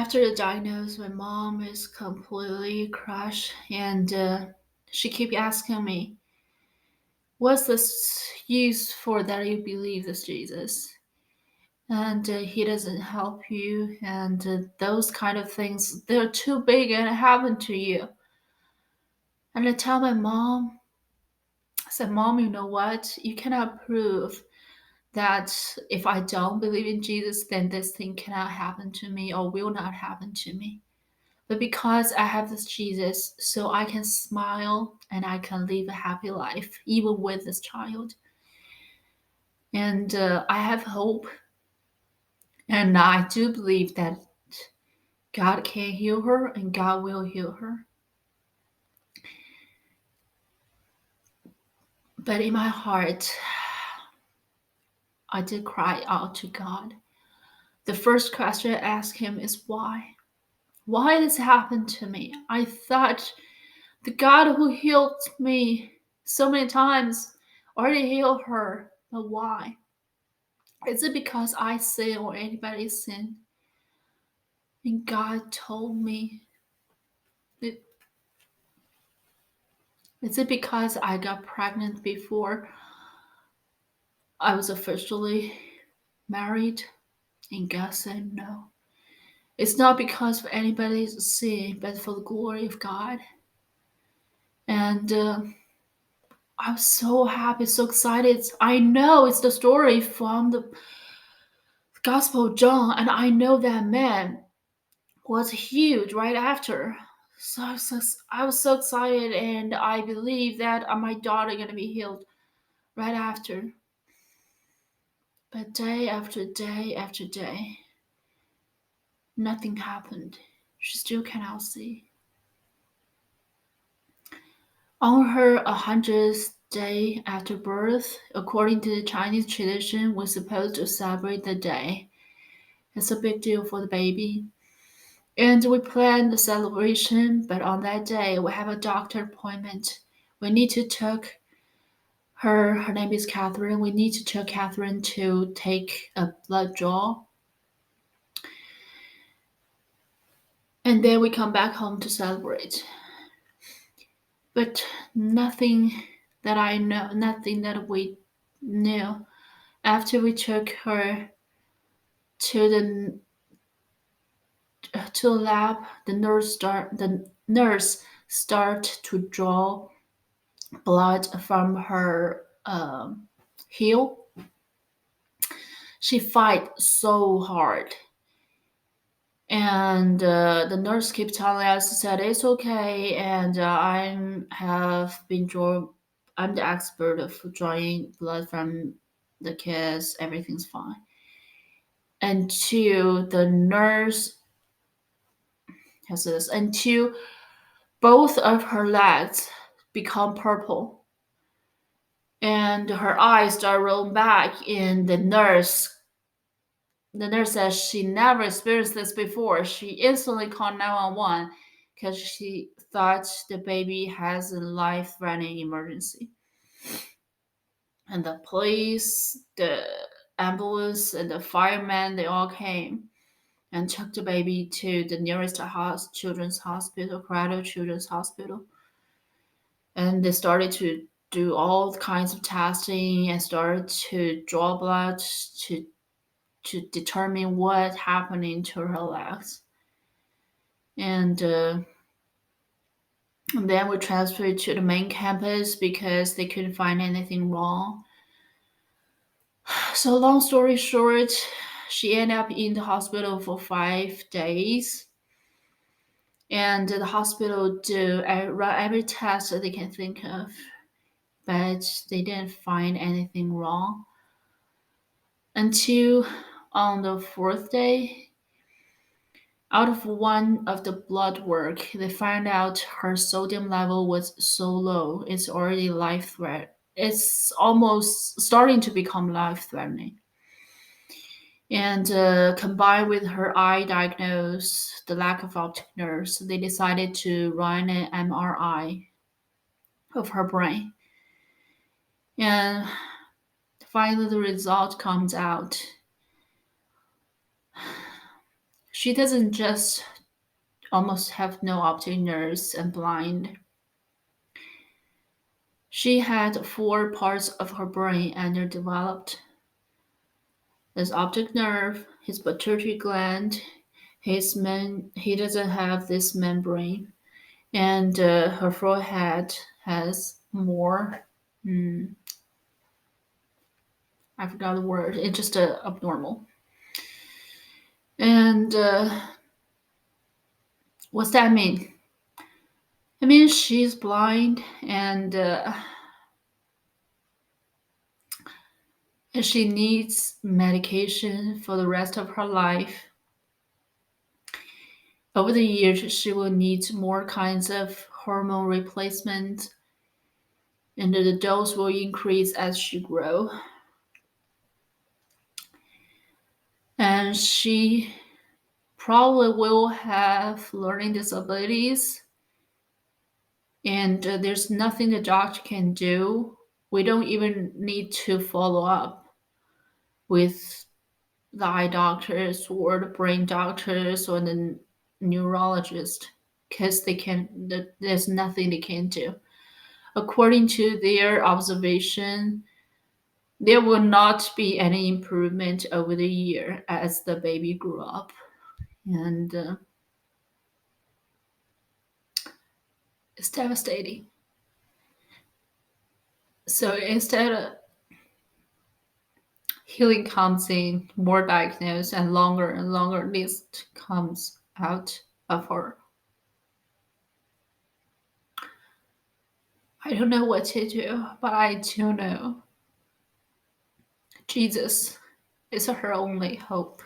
after the diagnosis, my mom is completely crushed, and she keep asking me, "What's this use for that you believe this Jesus?" And he doesn't help you, and those kind of things, they're too big and it happened to you. And I tell my mom, I said, "Mom, you know what? You cannot prove that if I don't believe in Jesus, then this thing cannot happen to me or will not happen to me. But because I have this Jesus, so I can smile and I can live a happy life, even with this child. And I have hope. And I do believe that God can heal her and God will heal her." But in my heart, I did cry out to God. The first question I asked him is why? Why this happened to me? I thought the God who healed me so many times already healed her. But why? Is it because I sin or anybody sin? And God told me, "It- is it because I got pregnant before I was officially married?" And God said no. It's not because of anybody's sin, but for the glory of God. And I was so happy, so excited. I know it's the story from the Gospel of John, and I know that man was huge right after. I was so excited, and I believe that my daughter gonna be healed right after. But day after day after day, nothing happened. She still cannot see. On her 100th day after birth, according to the Chinese tradition, we're supposed to celebrate the day. It's a big deal for the baby. And we plan the celebration, but on that day we have a doctor appointment. We need to take her name is Catherine. We need to take Catherine to take a blood draw. And then we come back home to celebrate. But nothing that I know, nothing that we knew. After we took her to the lab, the nurse start to draw blood from her heel. She fight so hard, and the nurse kept telling us that it's okay, and I'm the expert of drawing blood from the kids. Everything's fine. Until the nurse has this, until both of her legs become purple and her eyes start rolling back, and the nurse says she never experienced this before. She instantly called 911 because she thought the baby has a life-threatening emergency. And the police, the ambulance, and the firemen, they all came and took the baby to the nearest children's hospital, Colorado Children's Hospital. And they started to do all kinds of testing and started to draw blood to determine what happening to her legs. And then we transferred to the main campus because they couldn't find anything wrong. So long story short, she ended up in the hospital for 5 days. And the hospital run every test that they can think of, but they didn't find anything wrong until on the fourth day. Out of one of the blood work, they found out her sodium level was so low, it's already life threat. It's almost starting to become life threatening. And combined with her eye diagnosis, the lack of optic nerves, they decided to run an MRI of her brain. And finally, the result comes out. She doesn't just almost have no optic nerves and blind. She had four parts of her brain underdeveloped: his optic nerve, his pituitary gland, he doesn't have this membrane, and her forehead has more. Hmm, I forgot the word. It's just abnormal. And what's that mean? It means she's blind and she needs medication for the rest of her life. Over the years, she will need more kinds of hormone replacement, and the dose will increase as she grows. And she probably will have learning disabilities, and there's nothing the doctor can do. We don't even need to follow up with the eye doctors or the brain doctors or the neurologist because there's nothing they can do. According to their observation, there will not be any improvement over the year as the baby grew up, and it's devastating. So instead of healing comes in, more diagnosis and longer list comes out of her. I don't know what to do, but I do know Jesus is her only hope.